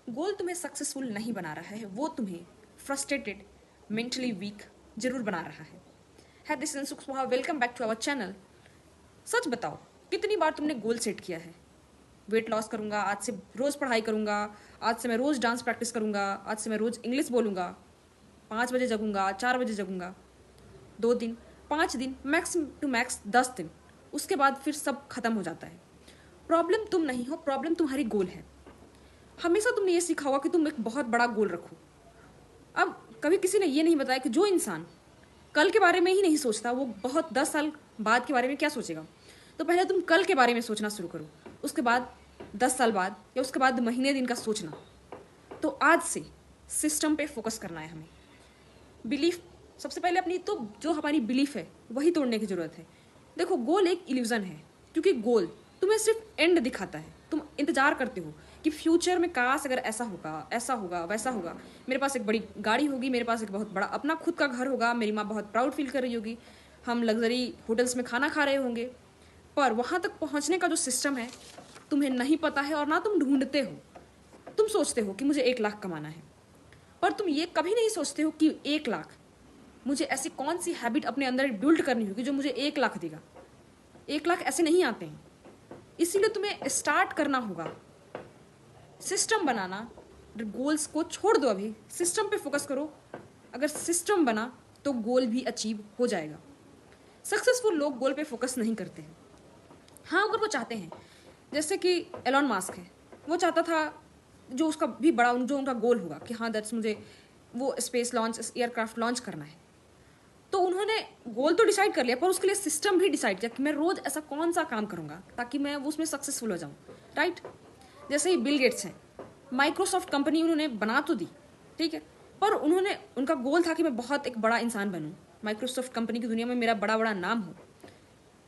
गोल तुम्हें सक्सेसफुल नहीं बना रहा है, वो तुम्हें फ्रस्ट्रेटेड, मेंटली वीक जरूर बना रहा है। This is Sukha, welcome back to our channel. सच बताओ, कितनी बार तुमने गोल सेट किया है? वेट लॉस करूंगा, आज से रोज पढ़ाई करूंगा, आज से मैं रोज डांस प्रैक्टिस करूंगा, आज से मैं रोज इंग्लिश बोलूंगा, 5 बजे जगूंगा, 4 बजे जगूंगा। 2 दिन, 5 दिन, मैक्स टू मैक्स 10 दिन, उसके बाद फिर सब खत्म हो जाता है। प्रॉब्लम तुम नहीं हो, प्रॉब्लम तुम्हारी गोल है। हमेशा तुमने ये सीखा होगा कि तुम एक बहुत बड़ा गोल रखो। अब कभी किसी ने ये नहीं बताया कि जो इंसान कल के बारे में ही नहीं सोचता, वो बहुत 10 साल बाद के बारे में क्या सोचेगा। तो पहले तुम कल के बारे में सोचना शुरू करो, उसके बाद 10 साल बाद या उसके बाद महीने दिन का सोचना। तो आज से सिस्टम पे फोकस करना है हमें। बिलीफ सबसे पहले अपनी, तो जो हमारी बिलीफ है वही तोड़ने की जरूरत है। देखो, गोल एक इल्यूजन है, क्योंकि गोल तुम्हें सिर्फ एंड दिखाता है। तुम इंतजार करते हो कि फ्यूचर में काश अगर ऐसा होगा, ऐसा होगा, वैसा होगा, मेरे पास एक बड़ी गाड़ी होगी, मेरे पास एक बहुत बड़ा अपना खुद का घर होगा, मेरी माँ बहुत प्राउड फील कर रही होगी, हम लग्जरी होटल्स में खाना खा रहे होंगे। पर वहाँ तक पहुँचने का जो सिस्टम है तुम्हें नहीं पता है, और ना तुम ढूंढते हो। तुम सोचते हो कि मुझे 1 लाख कमाना है, पर तुम ये कभी नहीं सोचते हो कि 1 लाख, मुझे ऐसी कौन सी हैबिट अपने अंदर बिल्ड करनी होगी जो मुझे 1 लाख देगा। 1 लाख ऐसे नहीं आते हैं, इसीलिए तुम्हें स्टार्ट करना होगा सिस्टम बनाना। गोल्स को छोड़ दो, अभी सिस्टम पे फोकस करो। अगर सिस्टम बना तो गोल भी अचीव हो जाएगा। सक्सेसफुल लोग गोल पे फोकस नहीं करते हैं। हाँ, अगर वो चाहते हैं, जैसे कि एलॉन मास्क है, वो चाहता था, जो उसका भी बड़ा जो उनका गोल होगा कि हाँ दैट्स, मुझे वो स्पेस लॉन्च, एयरक्राफ्ट लॉन्च करना है। तो उन्होंने गोल तो डिसाइड कर लिया, पर उसके लिए सिस्टम भी डिसाइड किया कि मैं रोज ऐसा कौन सा काम करूंगा ताकि मैं उसमें सक्सेसफुल हो जाऊं। राइट? जैसे ही बिल गेट्स हैं, माइक्रोसॉफ्ट कंपनी उन्होंने बना तो दी, ठीक है, पर उन्होंने, उनका गोल था कि मैं बहुत एक बड़ा इंसान बनूं, माइक्रोसॉफ्ट कंपनी की दुनिया में मेरा बड़ा बड़ा नाम हो।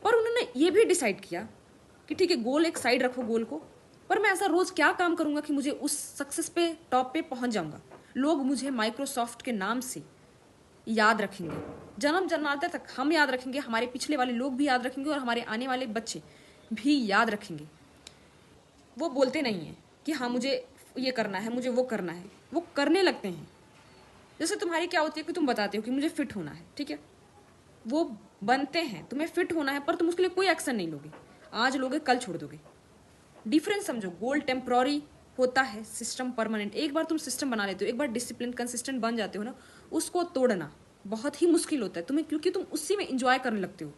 पर उन्होंने ये भी डिसाइड किया कि ठीक है, गोल एक साइड रखो गोल को, पर मैं ऐसा रोज क्या काम करूंगा कि मुझे उस सक्सेस पे, टॉप पे पहुंच जाऊंगा, लोग मुझे माइक्रोसॉफ्ट के नाम से याद रखेंगे, जन्म जन्मांतर तक हम याद रखेंगे, हमारे पिछले वाले लोग भी याद रखेंगे, और हमारे आने वाले बच्चे भी याद रखेंगे। वो बोलते नहीं हैं कि हाँ मुझे ये करना है, मुझे वो करना है, वो करने लगते हैं। जैसे तुम्हारी क्या होती है कि तुम बताते हो कि मुझे फिट होना है, ठीक है, वो बनते हैं, तुम्हें फिट होना है, पर तुम उसके लिए कोई एक्शन नहीं लोगे। आज लोगे, कल छोड़ दोगे। डिफरेंस समझो, गोल टेम्प्ररी होता है, सिस्टम परमानेंट। एक बार तुम सिस्टम बना लेते हो, एक बार डिसिप्लिन कंसिस्टेंट बन जाते हो ना, उसको तोड़ना बहुत ही मुश्किल होता है तुम्हें, क्योंकि तुम उसी में इंजॉय करने लगते हो।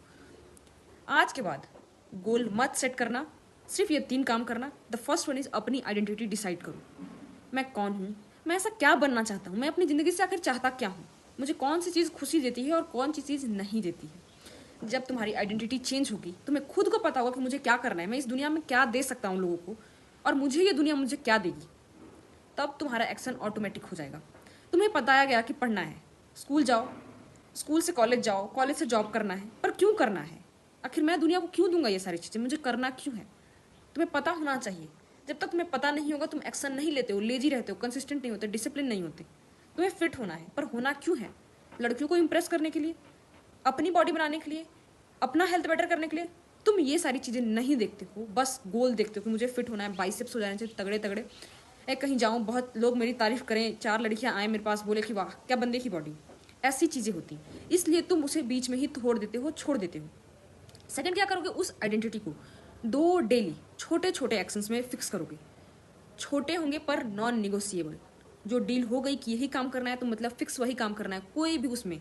आज के बाद गोल मत सेट करना, सिर्फ ये 3 काम करना। द फर्स्ट वन इज अपनी आइडेंटिटी डिसाइड करो। मैं कौन हूँ, मैं ऐसा क्या बनना चाहता हूँ, मैं अपनी ज़िंदगी से आखिर चाहता क्या हूँ, मुझे कौन सी चीज़ खुशी देती है और कौन सी चीज़ नहीं देती है। जब तुम्हारी आइडेंटिटी चेंज होगी, तुम्हें खुद को पता होगा कि मुझे क्या करना है, मैं इस दुनिया में क्या दे सकता हूँ लोगों को, और मुझे ये दुनिया मुझे क्या देगी। तब तुम्हारा एक्शन ऑटोमेटिक हो जाएगा। तुम्हें बताया गया कि पढ़ना है, स्कूल जाओ, स्कूल से कॉलेज जाओ, कॉलेज से जॉब करना है, पर क्यों करना है? आखिर मैं दुनिया को क्यों दूंगा ये सारी चीज़ें, मुझे करना क्यों है? तुम्हें पता होना चाहिए। जब तक तुम्हें पता नहीं होगा, तुम एक्शन नहीं लेते हो, लेजी रहते हो, कंसिस्टेंट नहीं होते, डिसिप्लिन नहीं होते। तुम्हें फिट होना है, पर होना क्यों है? लड़कियों को इंप्रेस करने के लिए, अपनी बॉडी बनाने के लिए, अपना हेल्थ बेटर करने के लिए? तुम ये सारी चीज़ें नहीं देखते हो, बस गोल देखते हो कि मुझे फिट होना है, बाइसेप्स हो जाने चाहिए तगड़े तगड़े, कहीं जाऊँ, बहुत लोग मेरी तारीफ करें, 4 लड़कियां आए मेरे पास, बोले कि वाह क्या बंदे की बॉडी। ऐसी चीज़ें होती, इसलिए तुम उसे बीच में ही तोड़ देते हो, छोड़ देते हो। सेकंड क्या करोगे, उस आइडेंटिटी को 2 डेली छोटे छोटे एक्शंस में फिक्स करोगे। छोटे होंगे पर नॉन निगोशिएबल। जो डील हो गई कि यही काम करना है, तो मतलब फिक्स वही काम करना है, कोई भी उसमें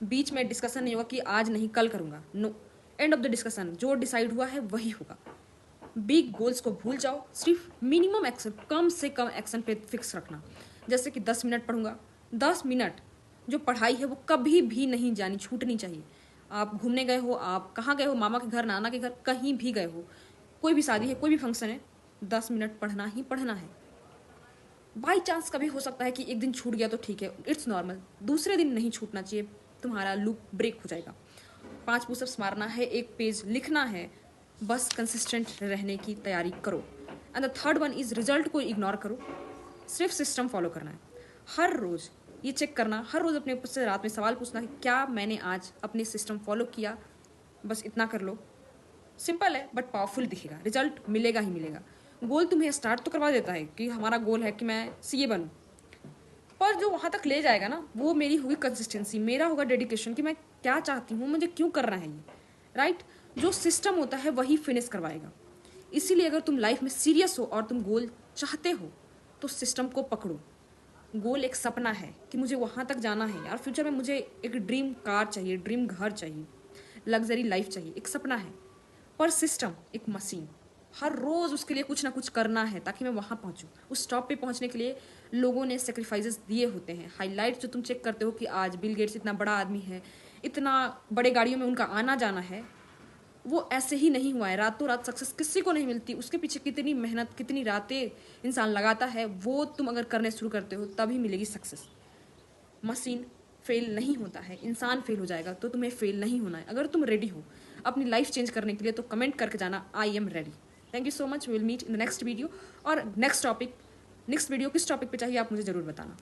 बीच में डिस्कशन नहीं होगा कि आज नहीं कल करूंगा। No, end of the discussion, जो डिसाइड हुआ है वही होगा। बिग गोल्स को भूल जाओ, सिर्फ मिनिमम एक्शन, कम से कम एक्शन पे फिक्स रखना। जैसे कि 10 मिनट पढ़ूंगा, 10 मिनट जो पढ़ाई है वो कभी भी नहीं जानी, छूटनी चाहिए। आप घूमने गए हो, आप कहाँ गए हो, मामा के घर, नाना के घर, कहीं भी गए हो, कोई भी शादी है, कोई भी फंक्शन है, 10 मिनट पढ़ना ही पढ़ना है। बाई चांस कभी हो सकता है कि एक दिन छूट गया तो ठीक है, इट्स नॉर्मल, दूसरे दिन नहीं छूटना चाहिए, तुम्हारा लूप ब्रेक हो जाएगा। 5 पुशअप्स मारना है, 1 पेज लिखना है, बस कंसिस्टेंट रहने की तैयारी करो। And the third one is result को इग्नोर करो, सिर्फ सिस्टम फॉलो करना है। हर रोज ये चेक करना, हर रोज अपने ऊपर से रात में सवाल पूछना कि क्या मैंने आज अपने सिस्टम फॉलो किया, बस इतना कर लो। सिंपल है बट पावरफुल दिखेगा, रिजल्ट मिलेगा ही मिलेगा। गोल तुम्हें स्टार्ट तो करवा देता है कि हमारा गोल है कि मैं सीए बनूं, पर जो वहाँ तक ले जाएगा ना, वो मेरी होगी कंसिस्टेंसी, मेरा होगा डेडिकेशन कि मैं क्या चाहती हूँ, मुझे क्यों करना है ये, राइट। जो सिस्टम होता है वही फिनिश करवाएगा। इसीलिए अगर तुम लाइफ में सीरियस हो और तुम गोल चाहते हो तो सिस्टम को पकड़ो। गोल एक सपना है कि मुझे वहाँ तक जाना है यार, फ्यूचर में मुझे एक ड्रीम कार चाहिए, ड्रीम घर चाहिए, लग्जरी लाइफ चाहिए, एक सपना है। पर सिस्टम एक मशीन, हर रोज़ उसके लिए कुछ ना कुछ करना है ताकि मैं वहाँ पहुँचूँ। उस स्टॉप पे पहुँचने के लिए लोगों ने सेक्रीफाइसेस दिए होते हैं। हाईलाइट जो तुम चेक करते हो कि आज बिल गेट्स इतना बड़ा आदमी है, इतना बड़े गाड़ियों में उनका आना जाना है, वो ऐसे ही नहीं हुआ है। रातों रात सक्सेस किसी को नहीं मिलती, उसके पीछे कितनी मेहनत, कितनी रातें इंसान लगाता है, वो तुम अगर करने शुरू करते हो तभी मिलेगी सक्सेस। मशीन फेल नहीं होता है, इंसान फेल हो जाएगा, तो तुम्हें फेल नहीं होना है। अगर तुम रेडी हो अपनी लाइफ चेंज करने के लिए तो कमेंट करके जाना I am ready. Thank you so much, will meet in the next video. और नेक्स्ट वीडियो किस टॉपिक पे चाहिए आप मुझे ज़रूर बताना।